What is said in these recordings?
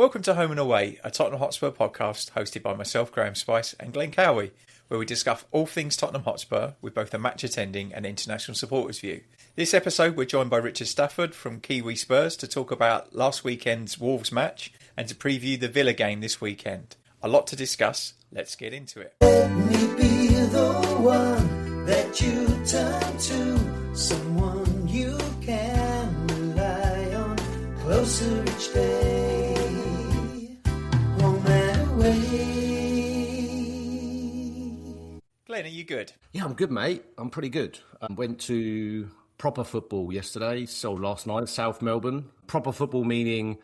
Welcome to Home and Away, a Tottenham Hotspur podcast hosted by myself, Graeme Spice, and Glen, where we discuss all things Tottenham Hotspur with both a match attending and international supporters view. This episode, we're joined by Richard Stafford from Kiwi Spurs to talk about last weekend's Wolves match and to preview the Villa game this weekend. A lot to discuss. Let's get into it. Let me be the one that you turn to, someone you can rely on, closer each day, home and away. Glenn, are you good? Yeah, I'm good, mate. I'm pretty good. I went to proper football yesterday, so last night, South Melbourne. Proper football meaning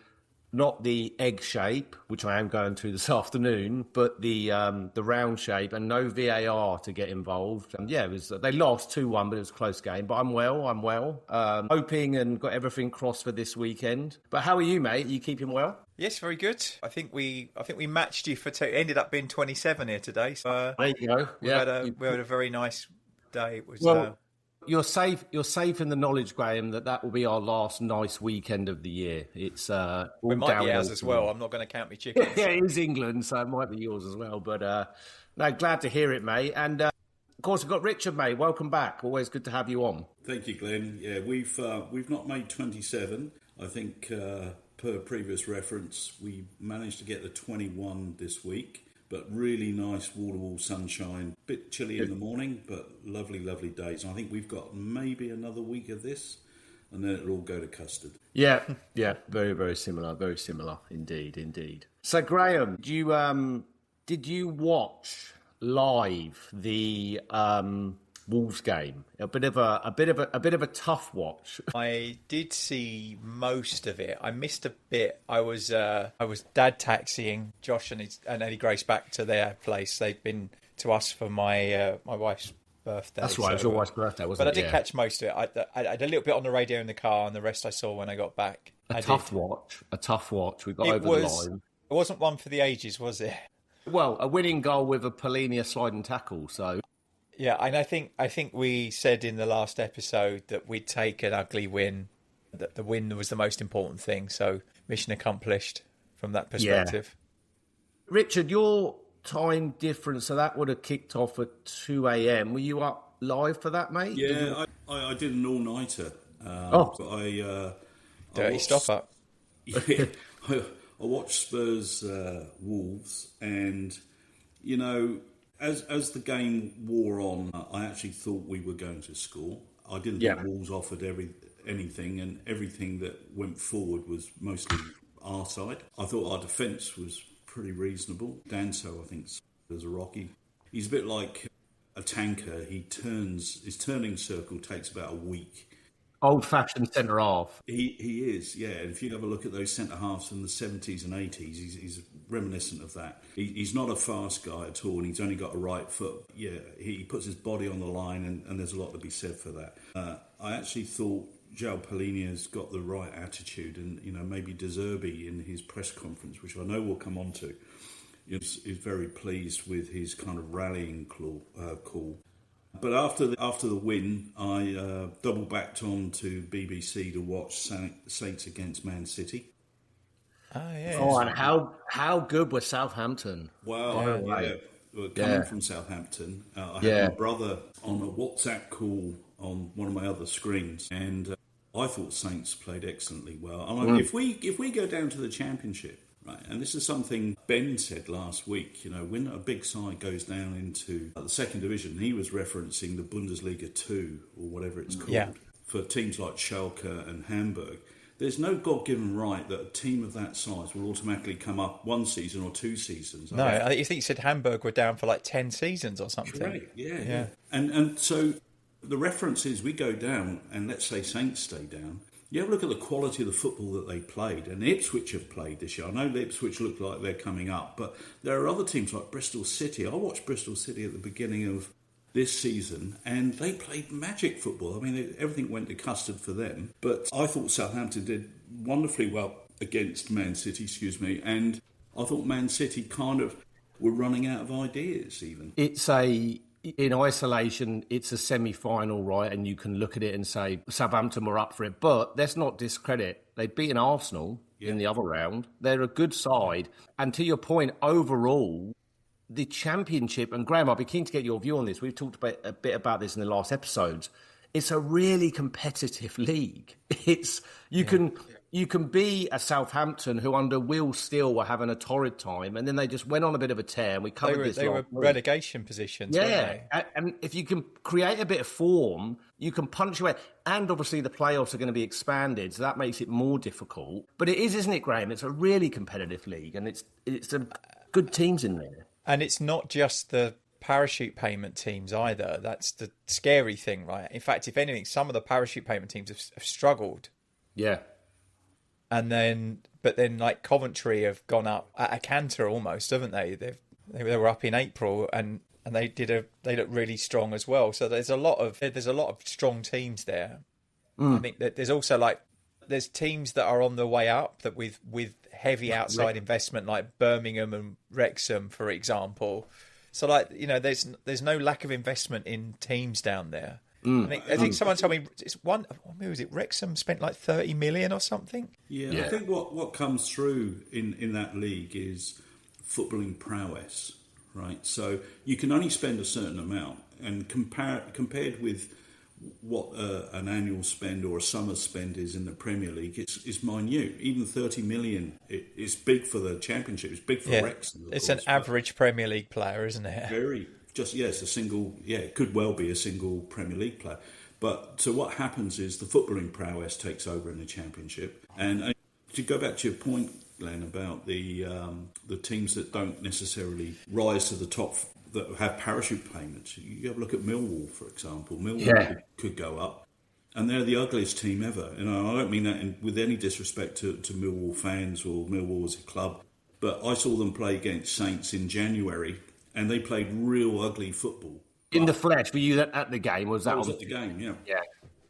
not the egg shape, which I am going to this afternoon, but the round shape, and no VAR to get involved. And yeah, they lost 2-1, but it was a close game. But I'm well. Hoping and got everything crossed for this weekend. But how are you, mate? Are you keeping well? Yes, very good. I think we matched you for two. Ended up being 27 here today. So there you go. We had a very nice day. It was. You're safe in the knowledge, Graeme, that will be our last nice weekend of the year. It's it might be ours as well. I'm not going to count my chickens. Yeah, it is England, so it might be yours as well. But no, glad to hear it, mate. And of course, we've got Richard, mate. Welcome back. Always good to have you on. Thank you, Glenn. Yeah, we've not made 27. I think per previous reference, we managed to get the 21 this week. But really nice wall-to-wall sunshine. Bit chilly in the morning, but lovely, lovely days. And I think we've got maybe another week of this, and then it'll all go to custard. Yeah, very, very similar indeed. So, Graeme, did you watch live the Wolves game? A bit of a tough watch. I did see most of it. I missed a bit. I was dad taxiing Josh and Eddie Grace back to their place. They've been to us for my wife's birthday. That's right. It was your wife's birthday, wasn't it? But I did catch most of it. I had a little bit on the radio in the car, and the rest I saw when I got back. A tough watch. We got over the line. It wasn't one for the ages, was it? Well, a winning goal with a Polinia sliding tackle. So. Yeah, and I think we said in the last episode that we'd take an ugly win, that the win was the most important thing. So mission accomplished from that perspective. Yeah. Richard, your time difference, so that would have kicked off at 2 a.m. Were you up live for that, mate? Yeah, I did an all-nighter. Dirty stop-up. Yeah, I watched Spurs Wolves, and, you know, As the game wore on, I actually thought we were going to score. I didn't think Wolves offered anything, and everything that went forward was mostly our side. I thought our defence was pretty reasonable. Danso, I think, is a Rocky. He's a bit like a tanker. His turning circle takes about a week. Old-fashioned centre-half. He is, yeah. And if you have a look at those centre-halves from the 70s and 80s, he's reminiscent of that. He's not a fast guy at all, and he's only got a right foot. Yeah, he puts his body on the line, and there's a lot to be said for that. I actually thought João Palhinha's got the right attitude, and, you know, maybe Zerbi in his press conference, which I know we'll come on to, is very pleased with his kind of rallying call. But after the win, I double backed on to BBC to watch Saints against Man City. Oh yeah. Oh, and how good was Southampton? Well, coming from Southampton, I had my brother on a WhatsApp call on one of my other screens, and I thought Saints played excellently well. And if we go down to the Championship. Right, and this is something Ben said last week. You know, when a big side goes down into the second division, he was referencing the Bundesliga 2 or whatever it's called for teams like Schalke and Hamburg. There's no God-given right that a team of that size will automatically come up one season or 2 seasons. No, I think you said Hamburg were down for like 10 seasons or something. Correct. Yeah. And so the reference is we go down, and let's say Saints stay down. You have a look at the quality of the football that they played, and Ipswich have played this year. I know Ipswich look like they're coming up, but there are other teams like Bristol City. I watched Bristol City at the beginning of this season, and they played magic football. I mean, everything went to custard for them. But I thought Southampton did wonderfully well against Man City, and I thought Man City kind of were running out of ideas even. In isolation, it's a semi-final, right? And you can look at it and say Southampton were up for it. But let's not discredit. They'd beaten Arsenal in the other round. They're a good side. And to your point, overall, the Championship, and Graeme, I'll be keen to get your view on this. We've talked a bit about this in the last episodes. It's a really competitive league. You can be a Southampton who under Will Steele were having a torrid time, and then they just went on a bit of a tear. And we covered this. They were relegation positions. Yeah, weren't they? and if you can create a bit of form, you can punctuate. And obviously, the playoffs are going to be expanded, so that makes it more difficult. But it is, isn't it, Graeme? It's a really competitive league, and it's a good teams in there. And it's not just the parachute payment teams either. That's the scary thing, right? In fact, if anything, some of the parachute payment teams have struggled. Yeah. But then like Coventry have gone up at a canter almost, haven't they? They were up in April and they look really strong as well. So there's a lot of strong teams there. I think that there's also there's teams that are on the way up that with heavy outside investment, like Birmingham and Wrexham, for example. So there's no lack of investment in teams down there. I think someone told me who was it? Wrexham spent like 30 million or something. Yeah. I think what comes through in that league is footballing prowess, right? So you can only spend a certain amount, and compared with what an annual spend or a summer spend is in the Premier League, it's minute. Even 30 million, it's big for the Championship. It's big for Wrexham. It's an average Premier League player, isn't it? Very. It's a single, it could well be a single Premier League player. But so what happens is the footballing prowess takes over in the Championship. And to go back to your point, Glen, about the teams that don't necessarily rise to the top, that have parachute payments. You have a look at Millwall, for example. Millwall could go up. And they're the ugliest team ever. I don't mean that with any disrespect to Millwall fans or Millwall as a club. But I saw them play against Saints in January, and they played real ugly football. In the flesh, were you at the game? Was that? I was at the game, yeah. Yeah.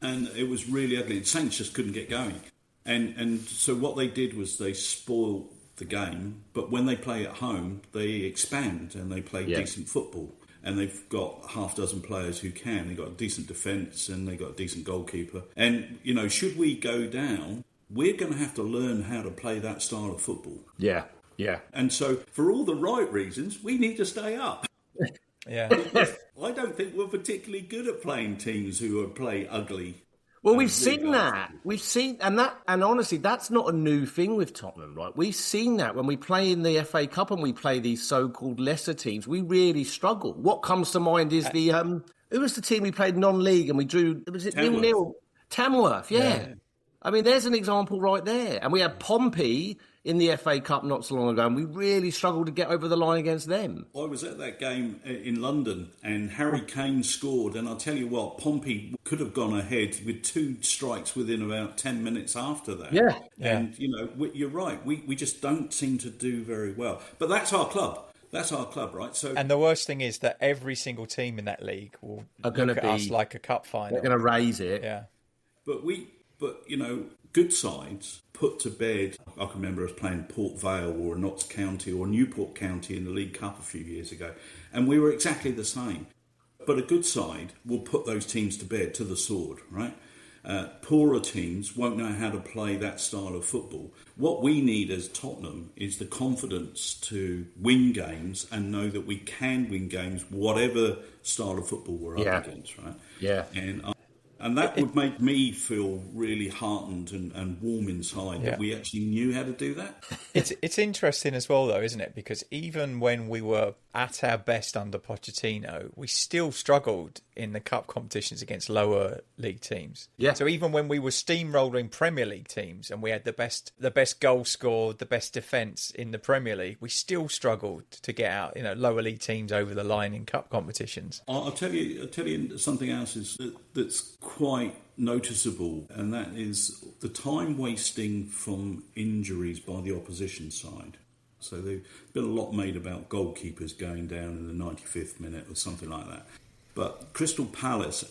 And it was really ugly. Saints just couldn't get going. And so what they did was they spoiled the game, but when they play at home, they expand and they play decent football. And they've got half dozen players who can. They've got a decent defence and they've got a decent goalkeeper. And, should we go down, we're going to have to learn how to play that style of football. Yeah. Yeah. And so, for all the right reasons, we need to stay up. Yeah. I don't think we're particularly good at playing teams who play ugly. Well, we've seen that. And honestly, that's not a new thing with Tottenham, right? We've seen that when we play in the FA Cup and we play these so-called lesser teams. We really struggle. What comes to mind is who was the team we played non-league and we drew? Was it 0-0? Tamworth, yeah. I mean, there's an example right there. And we had Pompey in the FA Cup not so long ago, and we really struggled to get over the line against them. I was at that game in London, and Harry Kane scored, and I'll tell you what, Pompey could have gone ahead with 2 strikes within about 10 minutes after that. Yeah. And, you're right, we just don't seem to do very well. But that's our club. That's our club, right? So, and the worst thing is that every single team in that league will look at us like a cup final. They're going to raise it. Yeah. But good sides put to bed. I can remember us playing Port Vale or Notts County or Newport County in the League Cup a few years ago, and we were exactly the same. But a good side will put those teams to bed to the sword, right? Poorer teams won't know how to play that style of football. What we need as Tottenham is the confidence to win games and know that we can win games, whatever style of football we're up against, right? Yeah. And that would make me feel really heartened and warm inside that we actually knew how to do that. It's interesting as well, though, isn't it? Because even when we were at our best under Pochettino, we still struggled in the cup competitions against lower league teams. Yeah. So even when we were steamrolling Premier League teams and we had the best goal scored, the best defence in the Premier League, we still struggled to get out, lower league teams over the line in cup competitions. I'll tell you something else that's quite noticeable, and that is the time wasting from injuries by the opposition side. So there's been a lot made about goalkeepers going down in the 95th minute or something like that. But Crystal Palace,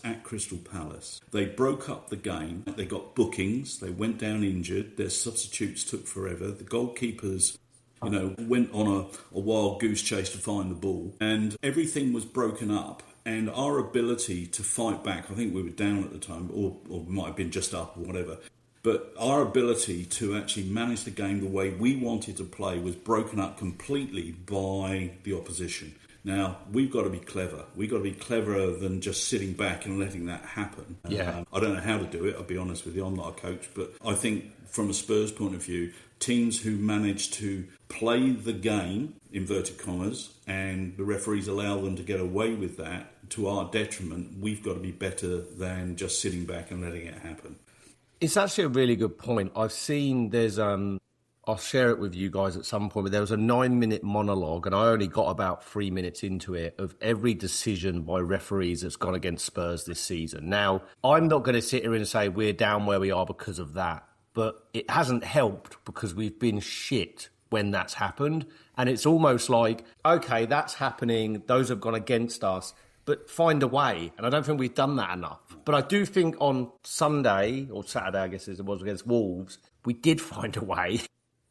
they broke up the game. They got bookings. They went down injured. Their substitutes took forever. The goalkeepers, went on a wild goose chase to find the ball. And everything was broken up. And our ability to fight back, I think we were down at the time, or we might have been just up or whatever. But our ability to actually manage the game the way we wanted to play was broken up completely by the opposition. Now, we've got to be clever. We've got to be cleverer than just sitting back and letting that happen. Yeah. I don't know how to do it, I'll be honest with you. I'm not a coach. But I think from a Spurs point of view, teams who manage to play the game, inverted commas, and the referees allow them to get away with that to our detriment, we've got to be better than just sitting back and letting it happen. It's actually a really good point. I've seen I'll share it with you guys at some point, but there was a 9-minute monologue, and I only got about 3 minutes into it, of every decision by referees that's gone against Spurs this season. Now, I'm not going to sit here and say we're down where we are because of that, but it hasn't helped because we've been shit when that's happened. And it's almost like, okay, that's happening, those have gone against us, but find a way. And I don't think we've done that enough. But I do think on Sunday, or Saturday, I guess as it was, against Wolves, we did find a way,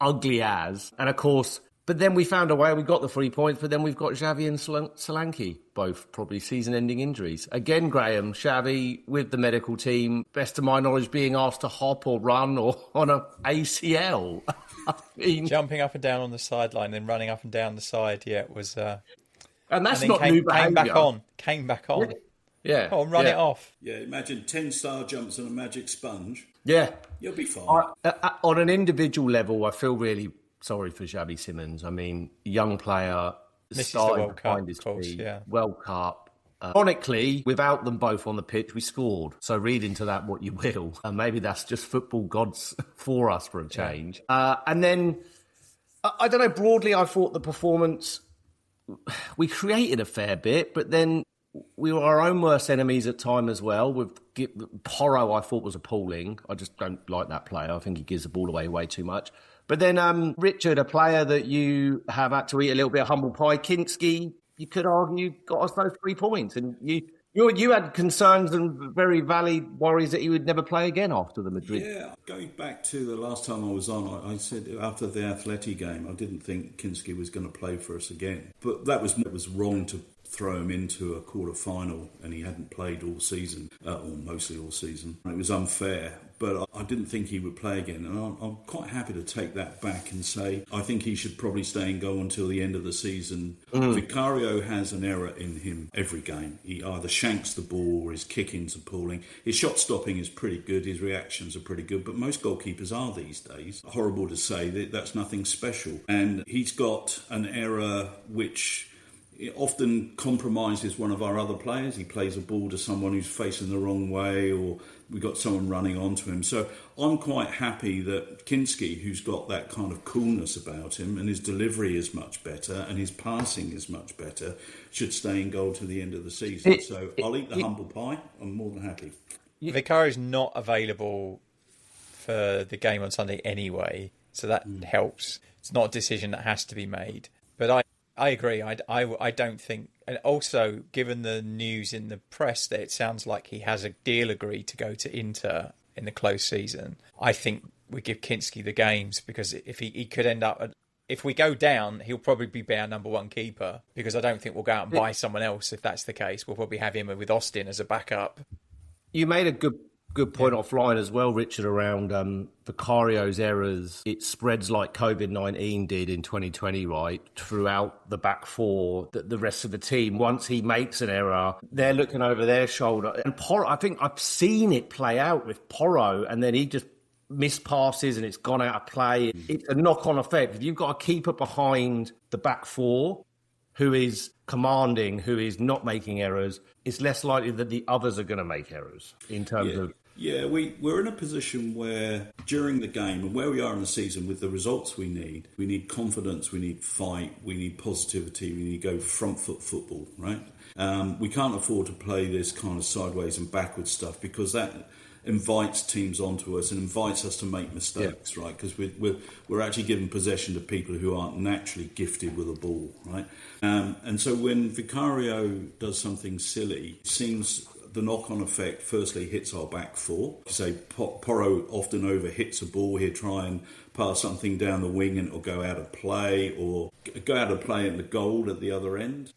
ugly as. And of course, but then we found a way, we got the 3 points, but then we've got Xavi and Solanke, both probably season-ending injuries. Again, Graeme, Xavi with the medical team, best of my knowledge, being asked to hop or run or on a ACL. I mean, jumping up and down on the sideline and running up and down the side, it was... and that's and not new behaviour. Came back on. Yeah. Oh, run it off. Yeah, imagine 10 star jumps and a magic sponge. Yeah. You'll be fine. On an individual level, I feel really sorry for Xavi Simons. I mean, young player, This starting is the World to find Cup, his of course, feet. yeah. World Cup. Ironically, without them both on the pitch, we scored. So read into that what you will. And maybe that's just football gods for us for a change. And then, I don't know, broadly, I thought the performance, we created a fair bit, but then we were our own worst enemies at time as well. With Porro, I thought was appalling. I just don't like that player. I think he gives the ball away way too much. But then Richard, a player that you have had to eat a little bit of humble pie, Kinski, you could argue got us those 3 points. And you had concerns and very valid worries that he would never play again after the Madrid. Yeah, going back to the last time I was on, I said after the Atleti game, I didn't think Kinski was going to play for us again. But it was wrong to throw him into a quarter-final, and he hadn't played all season, or mostly all season. It was unfair, but I didn't think he would play again, and I'm quite happy to take that back and say I think he should probably stay and go until the end of the season. Vicario has an error in him every game. He either shanks the ball or his kicking's appalling. His shot stopping is pretty good, his reactions are pretty good, but most goalkeepers are these days. Horrible to say, that's nothing special. And he's got an error which... it often compromises one of our other players. He plays a ball to someone who's facing the wrong way, or we've got someone running onto him. So I'm quite happy that Kinski, who's got that kind of coolness about him, and his delivery is much better, and his passing is much better, should stay in goal to the end of the season. So I'll eat the humble pie. I'm more than happy. Vicario's not available for the game on Sunday anyway, so that helps. It's not a decision that has to be made. But I agree. I don't think... And also, given the news in the press that it sounds like he has a deal agreed to go to Inter in the close season, I think we give Kinski the games, because if he could end up... If we go down, he'll probably be our number one keeper, because I don't think we'll go out and buy someone else if that's the case. We'll probably have him with Austin as a backup. You made a good point offline as well, Richard, around Vicario's errors. It spreads like COVID-19 did in 2020, right, throughout the back four, the rest of the team. Once he makes an error, they're looking over their shoulder. And Porro, I think I've seen it play out with Porro, and then he just missed passes and it's gone out of play. It's a knock-on effect. If you've got a keeper behind the back four who is commanding, who is not making errors, it's less likely that the others are going to make errors in terms of... Yeah, we're in a position where during the game and where we are in the season with the results we need confidence, we need fight, we need positivity, we need to go front foot football, right? We can't afford to play this kind of sideways and backwards stuff, because that invites teams onto us and invites us to make mistakes, right? Because we're actually giving possession to people who aren't naturally gifted with a ball, right? And so when Vicario does something silly, it seems the knock-on effect firstly hits our back four. Say Porro often overhits a ball. He'll try and pass something down the wing and it'll go out of play, or go out of play in the goal at the other end.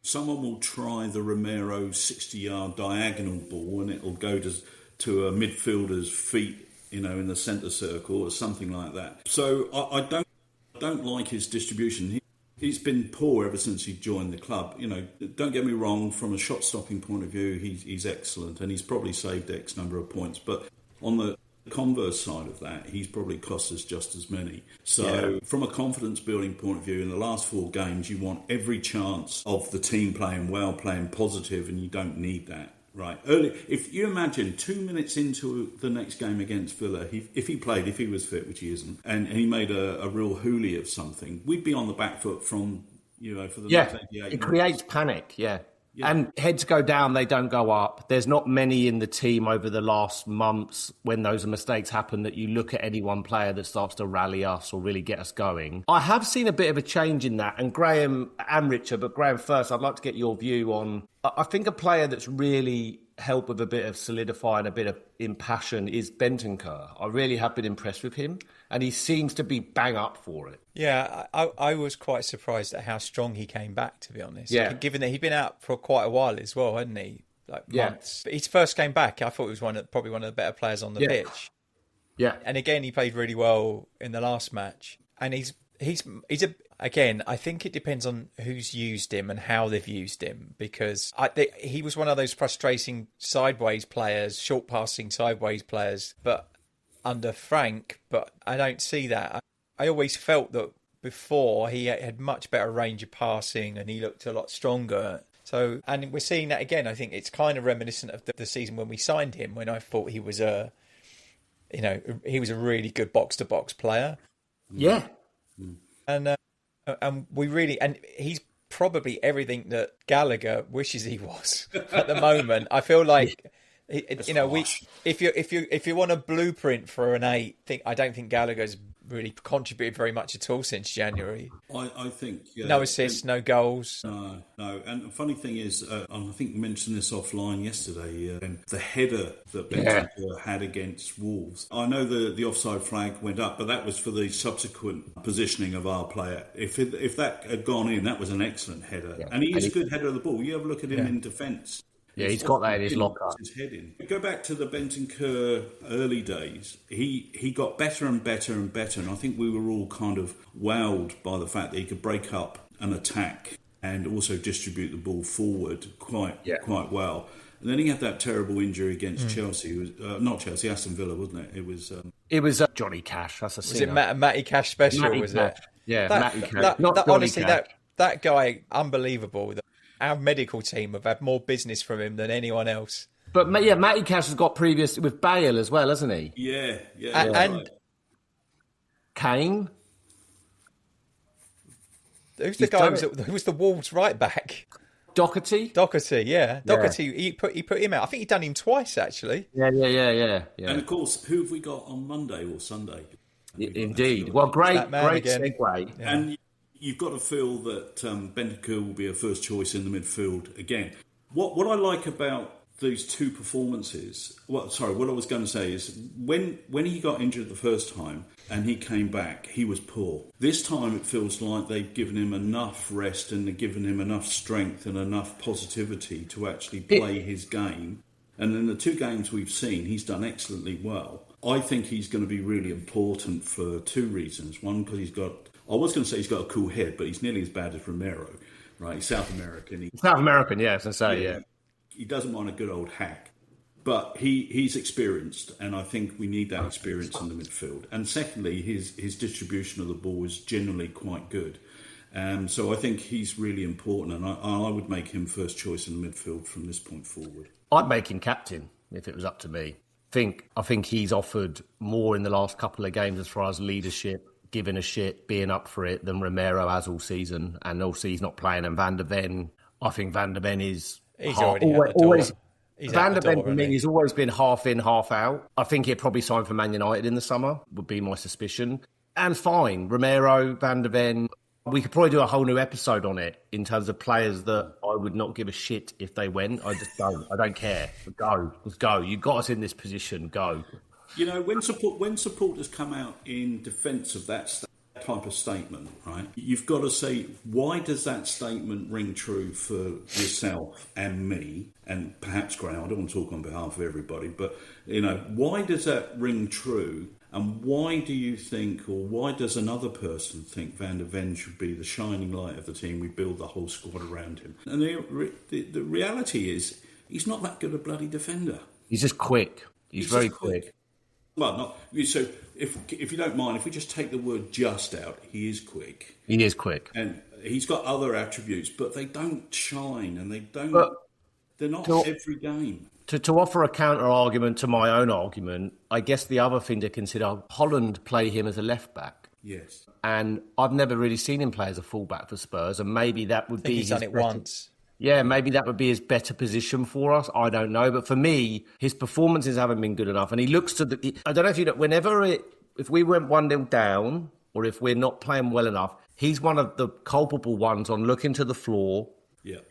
Someone will try the Romero 60-yard diagonal ball and it'll go to to a midfielder's feet, in the centre circle or something like that. So I don't like his distribution. He's been poor ever since he joined the club. Don't get me wrong, from a shot-stopping point of view, he's excellent, and he's probably saved X number of points. But on the converse side of that, he's probably cost us just as many. So from a confidence-building point of view, in the last 4 games, you want every chance of the team playing well, playing positive, and you don't need that. Right. Early, if you imagine 2 minutes into the next game against Villa, if he was fit, which he isn't, and he made a real hoolie of something, we'd be on the back foot from, for the next 88 minutes. It creates panic, yeah. And heads go down, they don't go up. There's not many in the team over the last months when those mistakes happen that you look at any one player that starts to rally us or really get us going. I have seen a bit of a change in that. And Graeme and Richard, but Graeme first, I'd like to get your view on... I think a player that's really helped with a bit of solidifying, a bit of impassion is Bentancur. I really have been impressed with him, and he seems to be bang up for it. Yeah, I was quite surprised at how strong he came back, to be honest. Yeah. Given that he'd been out for quite a while as well, hadn't he? Months. But his first game back, I thought he was probably one of the better players on the pitch. Yeah. And again, he played really well in the last match. And again, I think it depends on who's used him and how they've used him, because he was one of those frustrating sideways players, short passing sideways players, but under Frank. But I don't see that. I always felt that before he had much better range of passing and he looked a lot stronger. So, and we're seeing that again. I think it's kind of reminiscent of the season when we signed him, when I thought he was a really good box to box player. Yeah. And he's probably everything that Gallagher wishes he was at the moment. I feel like, if you want a blueprint for an 8, I don't think Gallagher's really contributed very much at all since January. I think no assists, no goals. No. And the funny thing is, I think we mentioned this offline yesterday. The header that Bentancur had against Wolves. I know the offside flag went up, but that was for the subsequent positioning of our player. If that had gone in, that was an excellent header, and he is a good header of the ball. You have a look at him in defence. Yeah, he's got that in his locker. His head in. Go back to the Bentancur early days. He got better and better and better, and I think we were all kind of wowed by the fact that he could break up an attack and also distribute the ball forward quite well. And then he had that terrible injury against Chelsea. It was not Chelsea, Aston Villa, wasn't it? It was Johnny Cash. That's a was it Matty Cash special? Matty was Cash. it? Yeah, Matty Cash. Honestly, that guy, unbelievable. Our medical team have had more business from him than anyone else. But Matty Cash has got previous with Bale as well, hasn't he? Yeah. And right. Kane. Who's the guy who was the Wolves right back? Doherty, yeah. Doherty, he put him out. I think he'd done him twice, actually. Yeah. And of course, who have we got on Monday or Sunday? Indeed. Well, great again. segue. Yeah. And you've got to feel that Bentancur will be a first choice in the midfield again. What I like about these two performances, what I was going to say is when he got injured the first time and he came back, he was poor. This time it feels like they've given him enough rest and they've given him enough strength and enough positivity to actually play his game. And in the 2 games we've seen, he's done excellently well. I think he's going to be really important for 2 reasons. One, because I was going to say he's got a cool head, but he's nearly as bad as Romero, right? He's South American. South American, yeah, as I say, yeah. He doesn't want a good old hack. But he's experienced, and I think we need that experience in the midfield. And secondly, his distribution of the ball is generally quite good. So I think he's really important, and I would make him first choice in the midfield from this point forward. I'd make him captain if it was up to me. I think he's offered more in the last couple of games as far as leadership, giving a shit, being up for it, than Romero has all season. And also he's not playing. And Van der Ven, I think Van der Ven is... He's always Van der Ven, for me, he's always been half in, half out. I think he'd probably sign for Man United in the summer, would be my suspicion. And fine, Romero, Van der Ven... We could probably do a whole new episode on it in terms of players that I would not give a shit if they went. I just don't. I don't care. Go. Let's go. You got us in this position. Go. When supporters come out in defence of that type of statement, right, you've got to say, why does that statement ring true for yourself and me, and perhaps Graeme? I don't want to talk on behalf of everybody, but, why does that ring true? And why do you think, or why does another person think Van der Ven should be the shining light of the team? We build the whole squad around him. And the reality is, he's not that good a bloody defender. He's just quick. He's very quick. Well, so if you don't mind, if we just take the word "just" out, he is quick. He is quick, and he's got other attributes, but they don't shine, and they're not every game. To offer a counter argument to my own argument, I guess the other thing to consider: Holland play him as a left back. Yes, and I've never really seen him play as a fullback for Spurs, and maybe that would be he's done it once. Yeah, maybe that would be his better position for us. I don't know. But for me, his performances haven't been good enough. And he looks to I don't know if you know, if we went 1-0 down or if we're not playing well enough, he's one of the culpable ones on looking to the floor,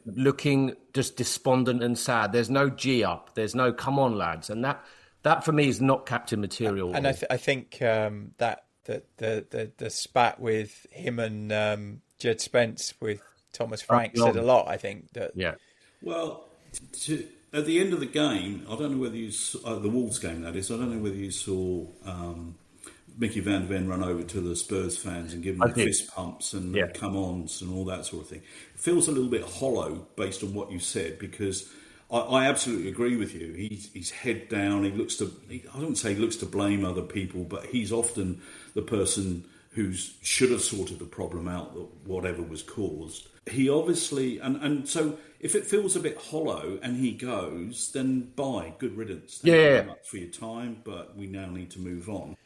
looking just despondent and sad. There's no G up. There's no come on, lads. And that for me is not captain material. And I think that the spat with him and Jed Spence with Thomas Frank said a lot, I think. Well, at the end of the game, I don't know whether you saw, the Wolves game, that is, I don't know whether you saw Mickey Van der Ven run over to the Spurs fans and give them fist pumps and come-ons and all that sort of thing. It feels a little bit hollow based on what you said, because I absolutely agree with you. He's head down. I don't say he looks to blame other people, but he's often the person who should have sorted the problem out, whatever was caused. He obviously, and so if it feels a bit hollow and he goes, then good riddance. Thank you very much for your time, but we now need to move on.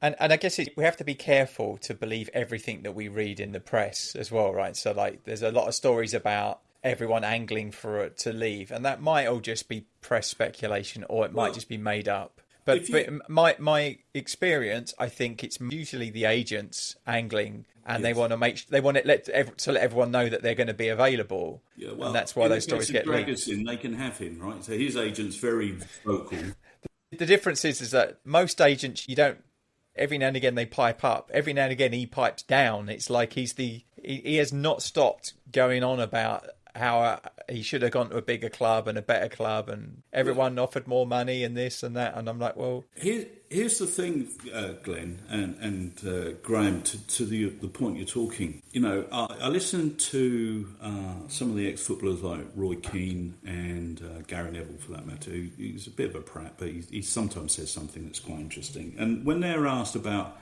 And I guess we have to be careful to believe everything that we read in the press as well, right? So there's a lot of stories about everyone angling for it to leave, and that might all just be press speculation, or it might just be made up. But my experience, I think it's usually the agents angling, and they want to let everyone know that they're going to be available. Yeah, well, and that's why those stories get leaked. They can have him, right? So his agent's very vocal. The difference is that most agents, you don't. Every now and again they pipe up. Every now and again he pipes down. It's like he has not stopped going on about how he should have gone to a bigger club and a better club, and everyone offered more money and this and that. And I'm like, well, here's the thing, Glen and Graeme, to the point you're talking. I listened to some of the ex-footballers like Roy Keane and Gary Neville, for that matter. He's a bit of a prat, but he sometimes says something that's quite interesting. And when they're asked about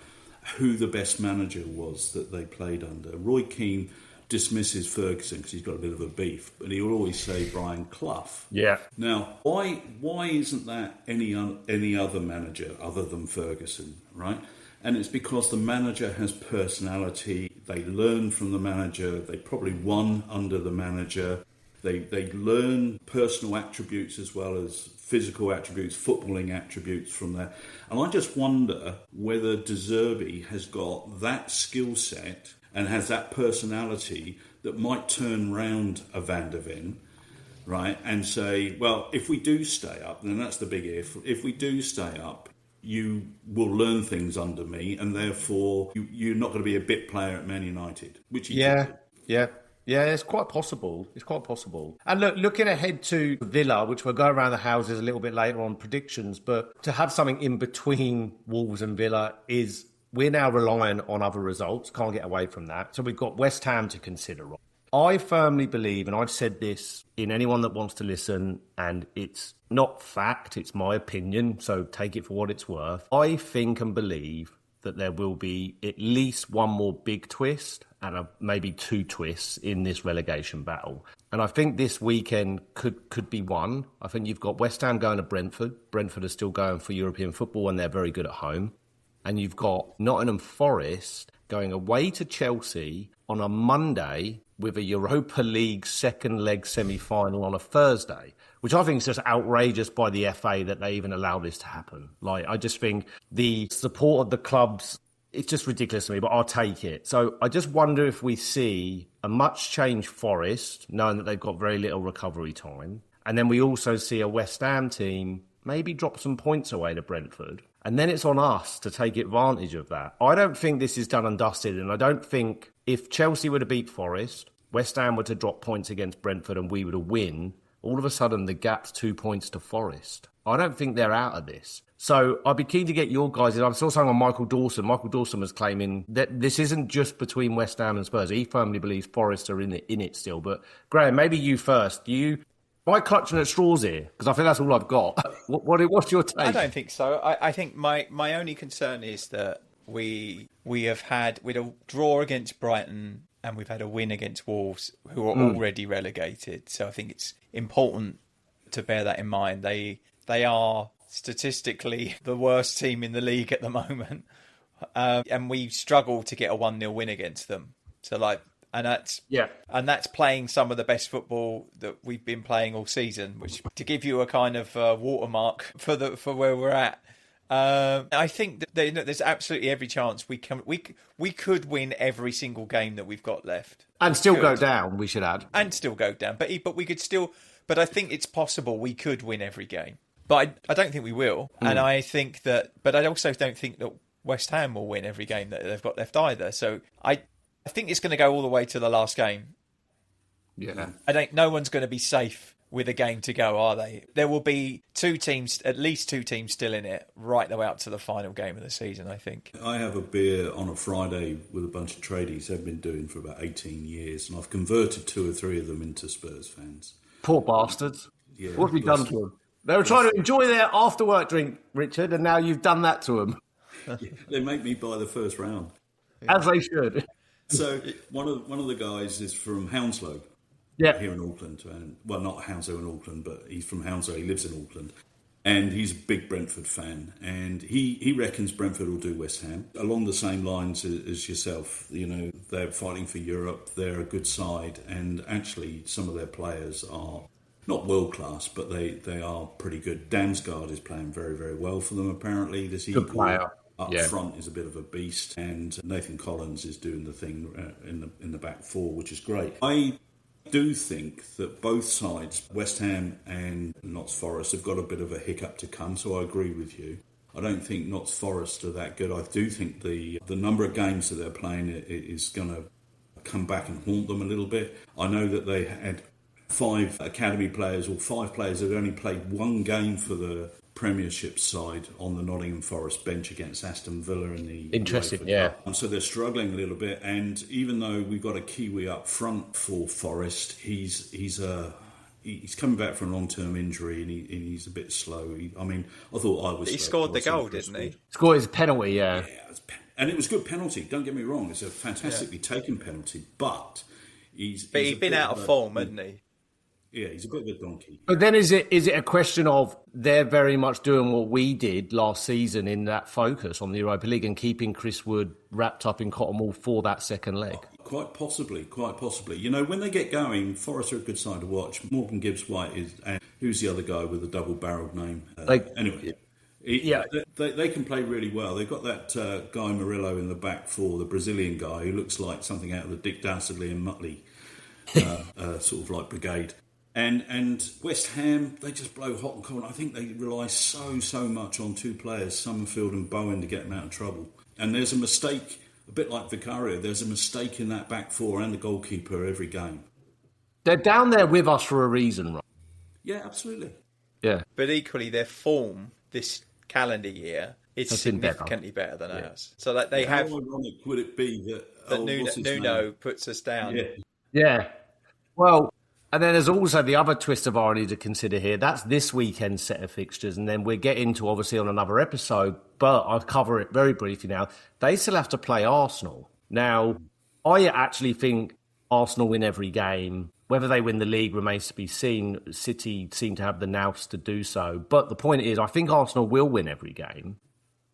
who the best manager was that they played under, Roy Keane dismisses Ferguson because he's got a bit of a beef, but he will always say Brian Clough. Yeah. Now, why isn't that any other manager other than Ferguson, right? And it's because the manager has personality. They learn from the manager. They probably won under the manager. They learn personal attributes as well as physical attributes, footballing attributes from there. And I just wonder whether Zerbi has got that skill set and has that personality that might turn round a Van der Ven, right, and say, well, if we do stay up, then that's the big if. If we do stay up, you will learn things under me, and therefore you're not going to be a bit player at Man United, which he did. Yeah, it's quite possible. And looking ahead to Villa, which we'll go around the houses a little bit later on predictions, but to have something in between Wolves and Villa is... We're now relying on other results. Can't get away from that. So we've got West Ham to consider. I firmly believe, and I've said this in anyone that wants to listen, and it's not fact, it's my opinion, so take it for what it's worth. I think and believe that there will be at least one more big twist and maybe two twists in this relegation battle. And I think this weekend could be one. I think you've got West Ham going to Brentford. Brentford are still going for European football and they're very good at home. And you've got Nottingham Forest going away to Chelsea on a Monday with a Europa League second leg semi-final on a Thursday, which I think is just outrageous by the FA that they even allow this to happen. I just think the support of the clubs, it's just ridiculous to me, but I'll take it. So I just wonder if we see a much changed Forest, knowing that they've got very little recovery time. And then we also see a West Ham team maybe drop some points away to Brentford. And then it's on us to take advantage of that. I don't think this is done and dusted. And I don't think if Chelsea were to beat Forest, West Ham were to drop points against Brentford and we were to win, all of a sudden the gap's 2 points to Forest. I don't think they're out of this. So I'd be keen to get your guys in. I saw something on Michael Dawson. Michael Dawson was claiming that this isn't just between West Ham and Spurs. He firmly believes Forest are in it still. But Graeme, maybe you first. Am I clutching at straws here? Because I think that's all I've got. What's your take? I don't think so. I think my only concern is that we have had a draw against Brighton and we've had a win against Wolves, who are already relegated. So I think it's important to bear that in mind. They are statistically the worst team in the league at the moment, and we struggle to get a 1-0 win against them. So that's playing some of the best football that we've been playing all season. Which, to give you a kind of watermark for where we're at, I think that there's absolutely every chance we could win every single game that we've got left, and still go down. We should add, and still go down, but we could still. But I think it's possible we could win every game. But I don't think we will. And I think but I also don't think that West Ham will win every game that they've got left either. So I think it's going to go all the way to the last game. Yeah. No one's going to be safe with a game to go, are they? There will be at least two teams still in it right the way up to the final game of the season, I think. I have a beer on a Friday with a bunch of tradies I've been doing for about 18 years, and I've converted 2 or 3 of them into Spurs fans. Poor bastards. Yeah, what have we done to them? They were trying to enjoy their after-work drink, Richard, and now you've done that to them. They make me buy the first round. As they should. So one of the guys is from Hounslow, here in Auckland. Well, not Hounslow in Auckland, but he's from Hounslow. He lives in Auckland. And he's a big Brentford fan. And he reckons Brentford will do West Ham. Along the same lines as yourself. You know, they're fighting for Europe. They're a good side. And actually, some of their players are not world class, but they are pretty good. Damsgaard is playing very, very well for them, apparently. This good player. Up front is a bit of a beast. And Nathan Collins is doing the thing in the back four, which is great. I do think that both sides, West Ham and Notts Forest, have got a bit of a hiccup to come, so I agree with you. I don't think Notts Forest are that good. I do think the number of games that they're playing is going to come back and haunt them a little bit. I know that they had 5 academy players or 5 players that only played 1 game for the Premiership side on the Nottingham Forest bench against Aston Villa in the interesting, yeah. So they're struggling a little bit, and even though we've got a Kiwi up front for Forest, he's coming back from a long-term injury and he's a bit slow. I thought I was. He scored the goal, didn't he? Scored his penalty, yeah. And it was a good penalty. Don't get me wrong; it's a fantastically taken penalty, but he's been out of form, hasn't he? Yeah, he's a bit of a donkey. But then is it a question of they're very much doing what we did last season in that focus on the Europa League and keeping Chris Wood wrapped up in cotton wool for that second leg? Quite possibly. You know, when they get going, Forest are a good side to watch. Morgan Gibbs-White is, and who's the other guy with the double-barrelled name? Anyway. They can play really well. They've got that guy Murillo in the back four, the Brazilian guy who looks like something out of the Dick Dastardly and Muttley sort of like brigade. And West Ham, they just blow hot and cold. I think they rely so much on 2 players, Summerfield and Bowen, to get them out of trouble. And there's a mistake, a bit like Vicario, there's a mistake in that back four and the goalkeeper every game. They're down there with us for a reason, right? Yeah, absolutely. Yeah. But equally, their form this calendar year is significantly better than ours. So that they have. How ironic would it be that Nuno puts us down? Yeah. Well. And then there's also the other twist of irony to consider here. That's this weekend's set of fixtures. And then we'll get into, obviously, on another episode, but I'll cover it very briefly now. They still have to play Arsenal. Now, I actually think Arsenal win every game. Whether they win the league remains to be seen. City seem to have the nous to do so. But the point is, I think Arsenal will win every game.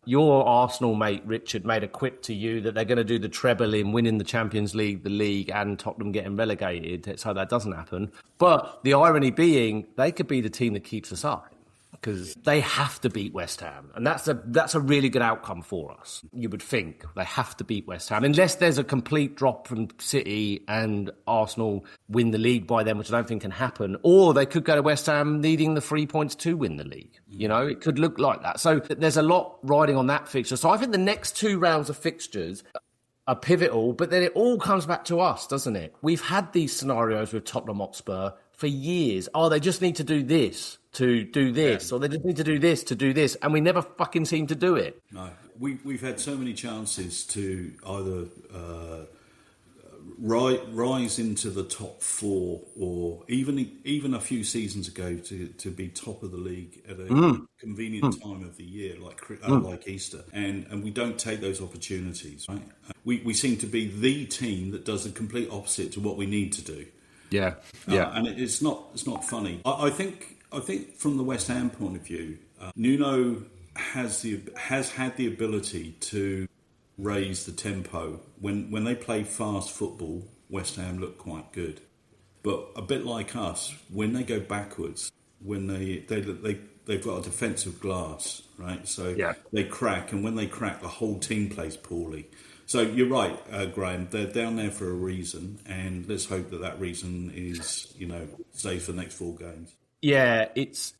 Your Arsenal mate, Richard, made a quip to you that they're going to do the treble in winning the Champions League, the league, and Tottenham getting relegated, so that doesn't happen. But the irony being, they could be the team that keeps us up. because they have to beat West Ham, and that's a really good outcome for us. You would think they have to beat West Ham, unless there's a complete drop from City and Arsenal win the league by them, which I don't think can happen, or they could go to West Ham needing the 3 points to win the league. You know, it could look like that. So there's a lot riding on that fixture. So I think the next 2 rounds of fixtures are pivotal, but then it all comes back to us, doesn't it? We've had these scenarios with Tottenham Hotspur for years. Oh, they just need to do this to do this, or they just need to do this to do this, and we never fucking seem to do it. No, we've had so many chances to either rise into the top 4, or even a few seasons ago to be top of the league at a convenient time of the year, like Easter, and we don't take those opportunities. Right? We seem to be the team that does the complete opposite to what we need to do. Yeah. And it's not funny. I think from the West Ham point of view, Nuno has had the ability to raise the tempo. When they play fast football, West Ham look quite good. But a bit like us, when they go backwards, when they've got a defensive glass, right? So they crack, and when they crack, the whole team plays poorly. So you're right, Graeme. They're down there for a reason, and let's hope that reason is, stays for the next 4 games. Yeah,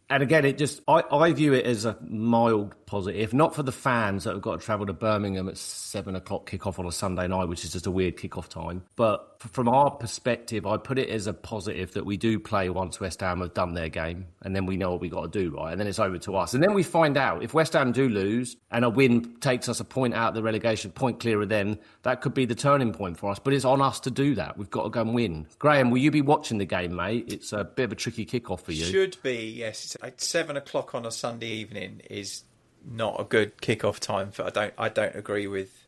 and again, I view it as a mild positive, not for the fans that have got to travel to Birmingham at 7 o'clock kickoff on a Sunday night, which is just a weird kickoff time. But from our perspective, I put it as a positive that we do play once West Ham have done their game, and then we know what we got to do, right? And then it's over to us. And then we find out if West Ham do lose and a win takes us a point out of the relegation, point clearer, then that could be the turning point for us. But it's on us to do that. We've got to go and win. Graeme, will you be watching the game, mate? It's a bit of a tricky kickoff for you. Should be, yes. It's 7 o'clock on a Sunday evening is not a good kick-off time. I don't agree with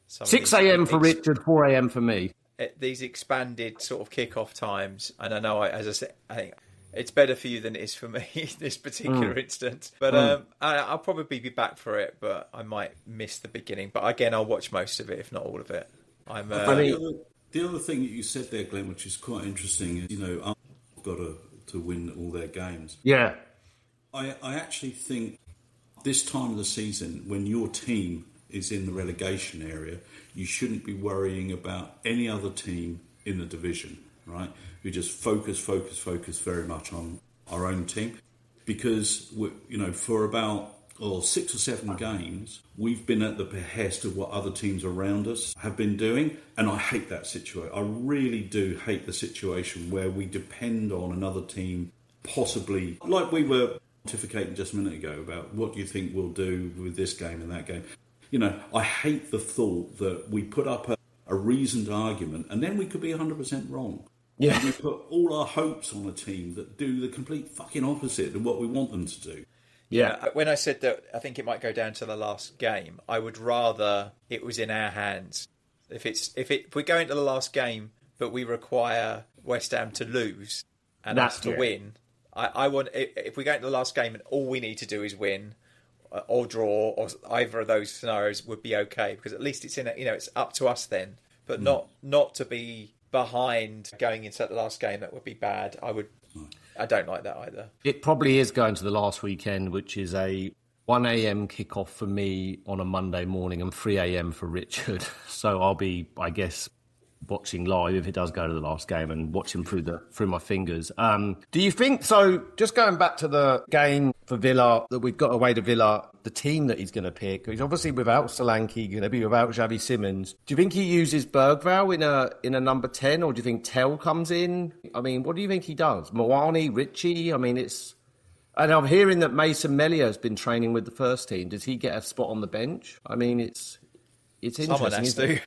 some 6 a.m. for Richard, 4 a.m. for me. These expanded sort of kick-off times, and I know, as I said, I think it's better for you than it is for me in this particular instance. But I'll probably be back for it, but I might miss the beginning. But again, I'll watch most of it, if not all of it. The other thing that you said there, Glenn, which is quite interesting, is Arsenal got to win all their games. Yeah. I actually think this time of the season, when your team is in the relegation area, you shouldn't be worrying about any other team in the division, right? We just focus very much on our own team, because for about 6 or 7 games, we've been at the behest of what other teams around us have been doing, and I hate that situation. I really do hate the situation where we depend on another team, possibly like we were pontificating just a minute ago about what do you think we'll do with this game and that game. I hate the thought that we put up a reasoned argument and then we could be 100% wrong. Yeah. And we put all our hopes on a team that do the complete fucking opposite of what we want them to do. Yeah, when I said that I think it might go down to the last game, I would rather it was in our hands. If we go into the last game, but we require West Ham to lose and us to win, I want, if we go into the last game and all we need to do is win or draw, or either of those scenarios would be okay, because at least it's it's up to us then, but not to be behind going into the last game. That would be bad. I don't like that either. It probably is going to the last weekend, which is a 1 a.m. kickoff for me on a Monday morning and 3 a.m. for Richard. So I'll be, I guess, watching live if it does go to the last game and watching through my fingers. Do you think, so just going back to the game for Villa, that we've got away to Villa, the team that he's going to pick, he's obviously without Solanke, going to be without Xavi Simons. Do you think he uses Bergvall in a number 10, or do you think Tell comes in? I mean, what do you think he does? Moani, Richie? I mean, and I'm hearing that Mason Mellier's been training with the first team. Does he get a spot on the bench? I mean, it's interesting. Someone has to.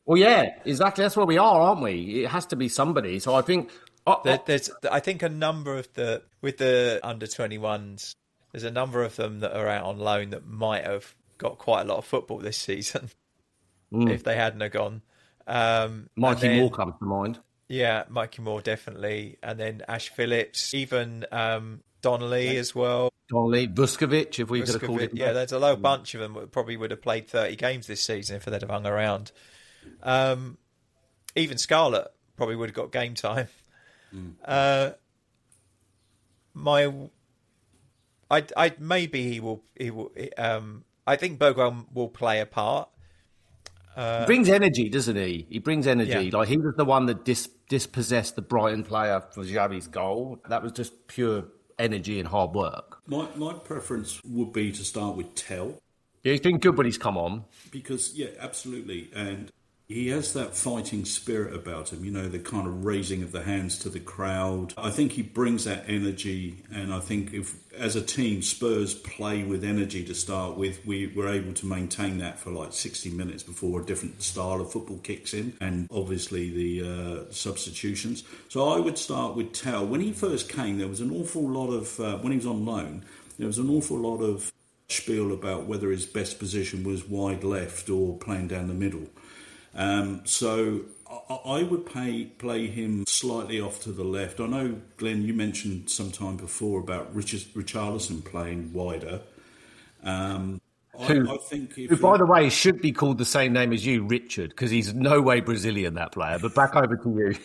Well, yeah, exactly. That's where we are, aren't we? It has to be somebody. So I think there's a number of with the under 21s. There's a number of them that are out on loan that might have got quite a lot of football this season if they hadn't have gone. Mikey Moore comes to mind. Yeah, Mikey Moore definitely, and then Ash Phillips, even Donnelly as well. Donnelly, Vuskovic, if we could have called it. Yeah, there's a low bunch of them that probably would have played 30 games this season if they'd have hung around. Even Scarlett probably would have got game time. I maybe he will. I think Bergvall will play a part. He brings energy, doesn't he? He brings energy. Yeah. Like, he was the one that dispossessed the Brighton player for Xavi's goal. That was just pure energy and hard work. My preference would be to start with Tell. Yeah, he's been good when he's come on. Because, yeah, absolutely. And he has that fighting spirit about him, the kind of raising of the hands to the crowd. I think he brings that energy, and I think if, as a team, Spurs play with energy to start with, we were able to maintain that for like 60 minutes before a different style of football kicks in, and obviously the substitutions. So I would start with Tell. When he first came, there was an awful lot of, when he was on loan, there was an awful lot of spiel about whether his best position was wide left or playing down the middle. So I would play him slightly off to the left. I know, Glenn, you mentioned some time before about Richarlison playing wider. Who, by the way, should be called the same name as you, Richard, because he's no way Brazilian, that player. But back over to you.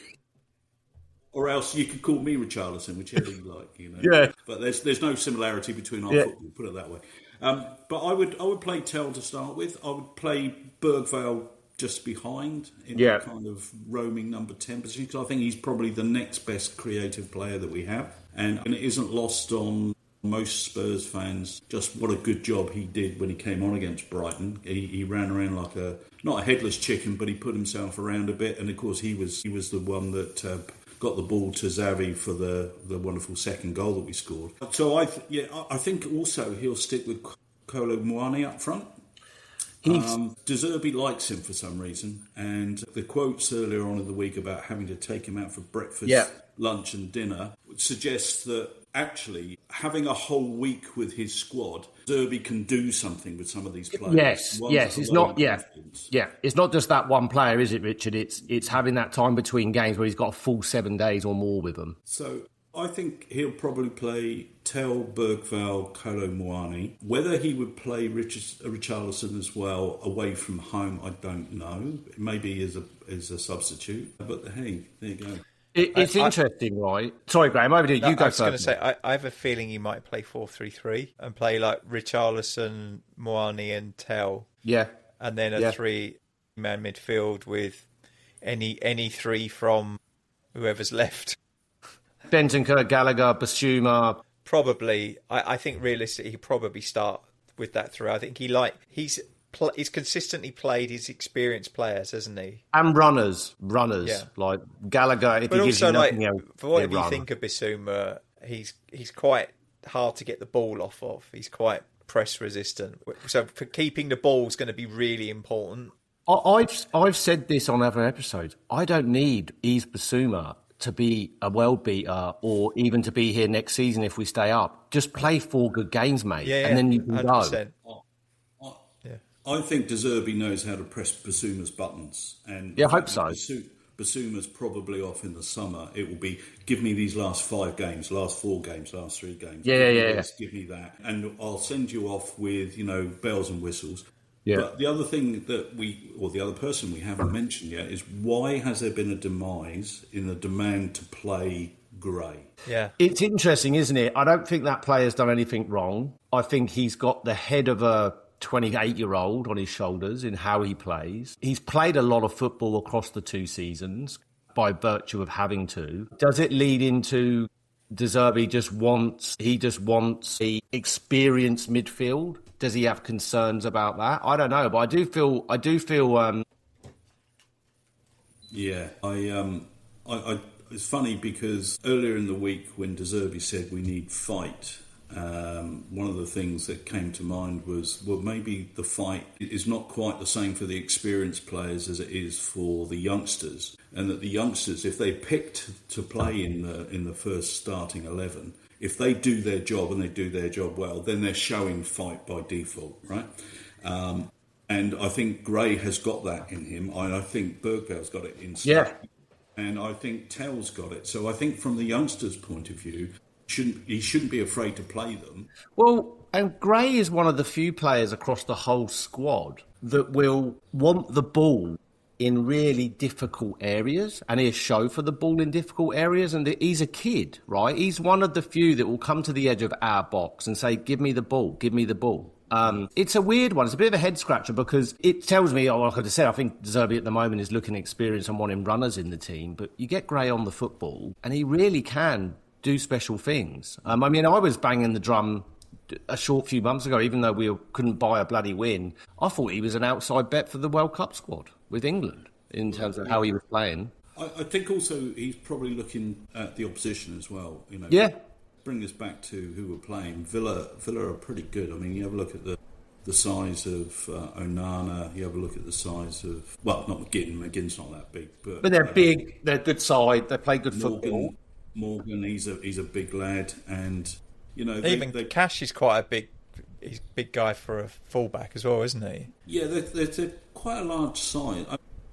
Or else you could call me Richarlison, whichever you like, Yeah. But there's no similarity between our football, put it that way. But I would play Tell to start with. I would play Bergvall just behind in that kind of roaming number 10 position, because I think he's probably the next best creative player that we have. And it isn't lost on most Spurs fans just what a good job he did when he came on against Brighton. He ran around like not a headless chicken, but he put himself around a bit. And of course, he was the one that got the ball to Xavi for the wonderful second goal that we scored. So I think also he'll stick with Kolo Muani up front. Zerbi likes him for some reason, and the quotes earlier on in the week about having to take him out for breakfast, lunch and dinner suggests that actually having a whole week with his squad, Zerbi can do something with some of these players. Yes, it's not. It's not just that one player, is it, Richard? It's having that time between games where he's got a full 7 days or more with them. So I think he'll probably play Tell, Bergvall, Kolo Muani. Whether he would play Richarlison as well away from home, I don't know. Maybe as a substitute. But hey, there you go. It's interesting, right? Sorry, Graeme, over to you. You go first. I was going to say, I have a feeling he might play 4-3-3 and play like Richarlison, Muani and Tell. Yeah. And then a 3-man midfield with any three from whoever's left. Bentancur, Gallagher, Basuma. Probably. I think realistically he'd probably start with that through. I think he's consistently played his experienced players, hasn't he? And runners. Like Gallagher, if but he also, gives you nothing else, for whatever you think of Basuma, he's quite hard to get the ball off of. He's quite press resistant. So for keeping the ball is going to be really important. I've said this on other episodes. I don't need Basuma to be a world beater or even to be here next season if we stay up. Just play 4 good games, mate, and then you can 100%. Go. I think De Zerbi knows how to press Basuma's buttons. And I hope so. Basuma's probably off in the summer. It will be, give me these last 5 games, last 4 games, last 3 games. Give me that. And I'll send you off with, bells and whistles. Yeah. But the other thing that the other person we haven't mentioned yet is why has there been a demise in the demand to play Gray? Yeah. It's interesting, isn't it? I don't think that player's done anything wrong. I think he's got the head of a 28-year-old on his shoulders in how he plays. He's played a lot of football across the 2 seasons by virtue of having to. Does it lead into De Zerbi just wants a experienced midfield? Does he have concerns about that? I don't know, but I do feel. Yeah, it's funny because earlier in the week when De Zerbi said we need fight, one of the things that came to mind was, well, maybe the fight is not quite the same for the experienced players as it is for the youngsters, and that the youngsters, if they picked to play in the first starting 11, if they do their job and they do their job well, then they're showing fight by default, right? And I think Gray has got that in him. I think Bergvall's got it in. Yeah. And I think Tell's got it. So I think from the youngsters' point of view, he shouldn't be afraid to play them. Well, and Gray is one of the few players across the whole squad that will want the ball in really difficult areas, and he'll show for the ball in difficult areas. And he's a kid, right? He's one of the few that will come to the edge of our box and say, give me the ball, give me the ball. It's a weird one. It's a bit of a head scratcher because it tells me, like I said, I think Zerbi at the moment is looking experienced and wanting runners in the team. But you get Gray on the football and he really can do special things. I mean, I was banging the drum a short few months ago, even though we couldn't buy a bloody win. I thought he was an outside bet for the World Cup squad with England in terms of how he was playing. I think also he's probably looking at the opposition as well. You know, yeah. Bring us back to who we're playing. Villa are pretty good. I mean, you have a look at the size of Onana. You have a look at the size of, well, not McGinn. McGinn's not that big, but they're big. They're good side. They play good football. Morgan, he's a big lad, and you know even Cash is quite he's a big guy for a fullback as well, isn't he? Yeah, they're quite a large side.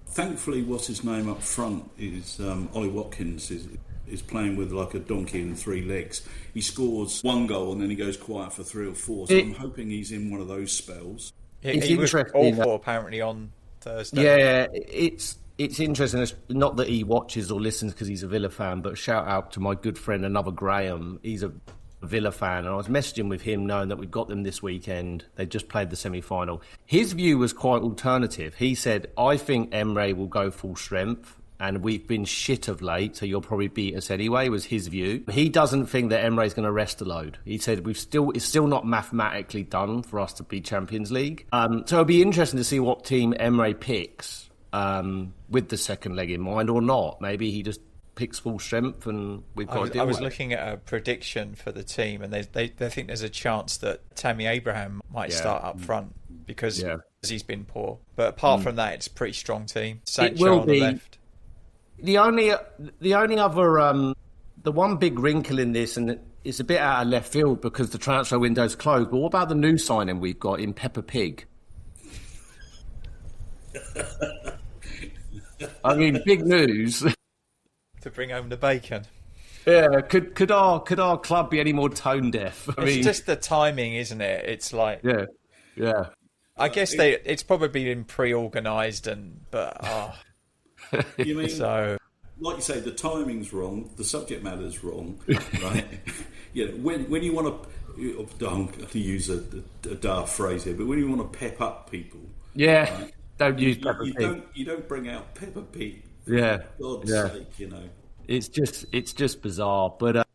Thankfully, what's his name up front is Ollie Watkins is playing with like a donkey and 3 legs. He scores 1 goal and then he goes quiet for 3 or 4. So I'm hoping he's in one of those spells. He was awful apparently on Thursday. Yeah, it's interesting. It's not that he watches or listens because he's a Villa fan, but shout out to my good friend, another Graeme. He's a Villa fan, and I was messaging with him knowing that we've got them this weekend. They just played the semi-final. His view was quite alternative. He said, I think Emre will go full strength, and we've been shit of late, so you'll probably beat us anyway, was his view. He doesn't think that Emre's going to rest a load. He said it's still not mathematically done for us to be Champions League. So it'll be interesting to see what team Emre picks with the second leg in mind or not. Maybe he just picks full strength and we've got to deal with it. I was looking at a prediction for the team, and they think there's a chance that Tammy Abraham might start up front because he's been poor. But apart from that, it's a pretty strong team. Sancho on the left. The only other the one big wrinkle in this, and it's a bit out of left field because the transfer window's closed, but what about the new signing we've got in Peppa Pig? I mean, big news. To bring home the bacon. Yeah, could our club be any more tone deaf? It's just the timing, isn't it? It's like yeah. I guess it's probably been pre-organised, You mean so? Like you say, the timing's wrong, the subject matter's wrong, right? When you want to, I'm going to use a daft phrase here, but when you want to pep up people, right, don't use Peppa Pig. You don't bring out Peppa Pig. Yeah, for God's sake, you know. It's just bizarre. But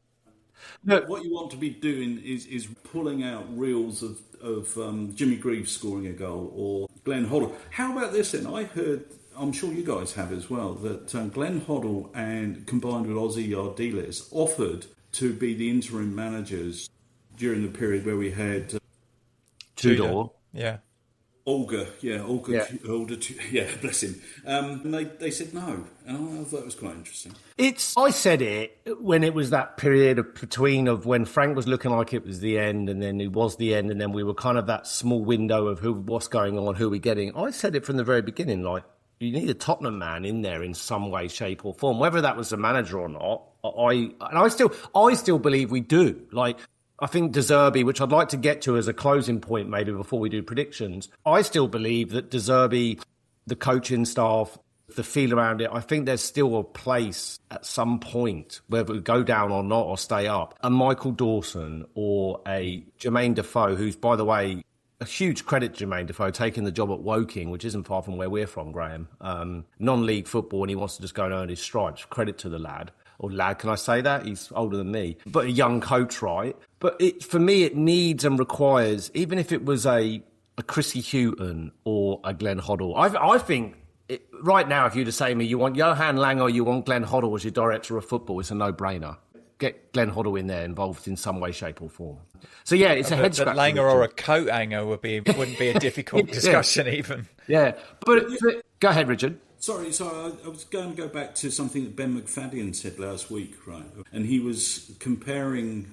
look, what you want to be doing is pulling out reels of Jimmy Greaves scoring a goal or Glenn Hoddle. How about this then? I heard, I'm sure you guys have as well, that Glenn Hoddle and combined with Ozzy Ardiles offered to be the interim managers during the period where we had Tudor. Yeah. Olga, bless him. And they said no, and I thought it was quite interesting. I said it when it was that period of when Frank was looking like it was the end, and then it was the end, and then we were kind of that small window of what's going on, who we're getting. I said it from the very beginning, like you need a Tottenham man in there in some way, shape, or form, whether that was the manager or not. I still believe we do. Like, I think De Zerbi, which I'd like to get to as a closing point maybe before we do predictions, I still believe that De Zerbi, the coaching staff, the feel around it, I think there's still a place at some point, whether we go down or not or stay up, a Michael Dawson or a Jermaine Defoe, who's, by the way, a huge credit to Jermaine Defoe taking the job at Woking, which isn't far from where we're from, Graeme. Non-league football, and he wants to just go and earn his stripes. Credit to the lad. Or lad, can I say that? He's older than me. But a young coach, right? But for me, it needs and requires, even if it was a Chrissy Houghton or a Glenn Hoddle. I think right now, if you'd have said to me, you want Johan Lange or you want Glenn Hoddle as your director of football, it's a no-brainer. Get Glenn Hoddle in there involved in some way, shape or form. So yeah, it's a head scratcher. But Lange or a coat hanger wouldn't be a difficult discussion even. Yeah, but go ahead, Richard. Sorry, I was going to go back to something that Ben McFadden said last week, right? And he was comparing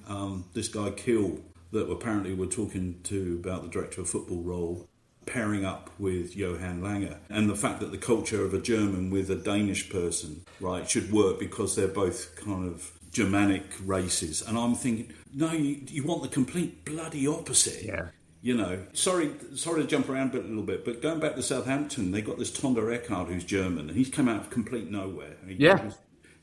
this guy Kill, that apparently we're talking to about the director of football role, pairing up with Johan Lange, and the fact that the culture of a German with a Danish person, right, should work because they're both kind of Germanic races. And I'm thinking, no, you want the complete bloody opposite. Yeah. Sorry to jump around a little bit, but going back to Southampton, they got this Tonder Eckhart who's German, and he's come out of complete nowhere.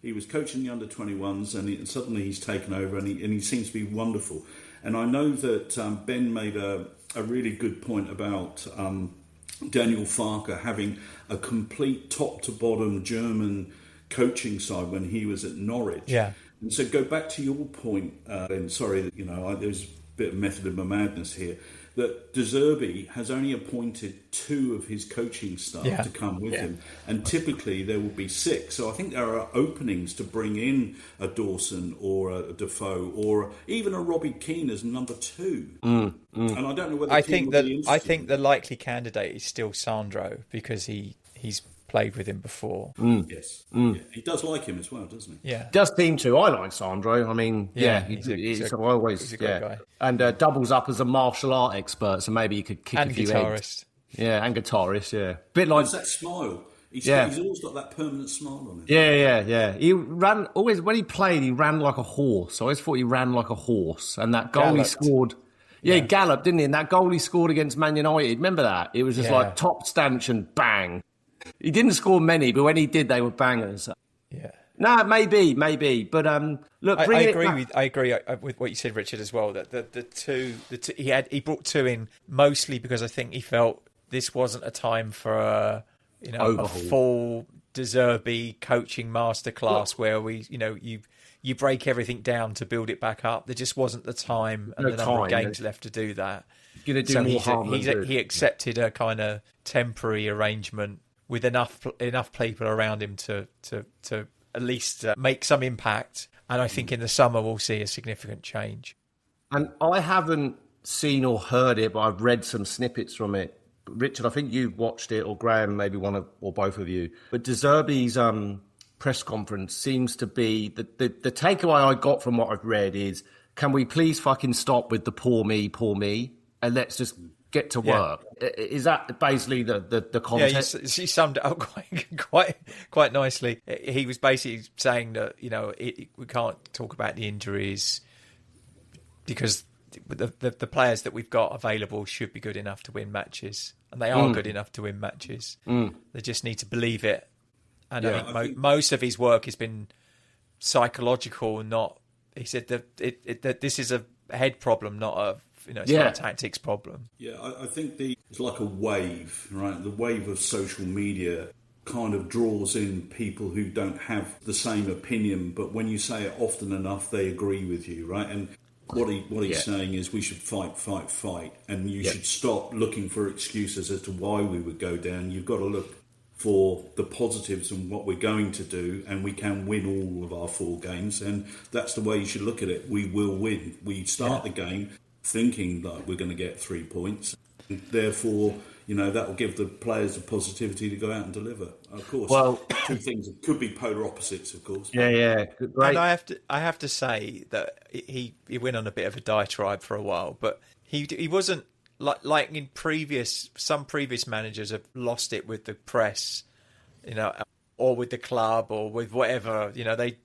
He was coaching the under-21s, and suddenly he's taken over, and he seems to be wonderful. And I know that Ben made a really good point about Daniel Farke having a complete top-to-bottom German coaching side when he was at Norwich. Yeah. And so go back to your point, Ben, sorry, that, there's a bit of method of my madness here, that Zerbi has only appointed 2 of his coaching staff to come with him, and typically there will be 6. So I think there are openings to bring in a Dawson or a Defoe or even a Robbie Keane as number 2. And I don't know whether I think the likely candidate is still Sandro, because he's played with him before. Yes. Yeah. He does like him as well, doesn't he? Yeah. Does seem to. I like Sandro. I mean, he's a great guy. And doubles up as a martial art expert, so maybe he could kick a few heads. Yeah, and guitarist, yeah. Bit like that smile. He's always got that permanent smile on him. Yeah. He ran, always, when he played, he ran like a horse. I always thought he ran like a horse. And that goal he scored... Yeah, he galloped, didn't he? And that goal he scored against Man United, remember that? It was just like top stanchion, bang. He didn't score many, but when he did, they were bangers. Yeah. No, maybe. But look, I agree with what you said, Richard, as well. That the two he brought 2 in mostly because I think he felt this wasn't a time for a full Zerbi coaching masterclass where you break everything down to build it back up. There just wasn't the time and the number of games left to do that. Going to do more harm than good. He accepted a kind of temporary arrangement with enough people around him to at least make some impact. And I think in the summer we'll see a significant change. And I haven't seen or heard it, but I've read some snippets from it. Richard, I think you watched it, or Graeme, maybe one of, or both of you. But De Zerbi's press conference seems to be the takeaway I got from what I've read is, can we please fucking stop with the poor me, and let's just get to work. Is that basically the context? Yeah, he summed it up quite nicely. He was basically saying that we can't talk about the injuries because the players that we've got available should be good enough to win matches, and they are good enough to win matches. They just need to believe it. And I think most of his work has been psychological, not. He said that this is a head problem, not a. It's not a tactics problem. Yeah, I think it's like a wave, right? The wave of social media kind of draws in people who don't have the same opinion, but when you say it often enough, they agree with you, right? And what he's saying is we should fight, and you should stop looking for excuses as to why we would go down. You've got to look for the positives and what we're going to do, and we can win all of our 4 games, and that's the way you should look at it. We will win. We start the game thinking that we're going to get 3 points. And therefore, that will give the players the positivity to go out and deliver. Of course, 2 things could be polar opposites, of course. Yeah, great. And I have to say that he went on a bit of a diatribe for a while, but he wasn't like in some previous managers have lost it with the press, or with the club or with whatever. They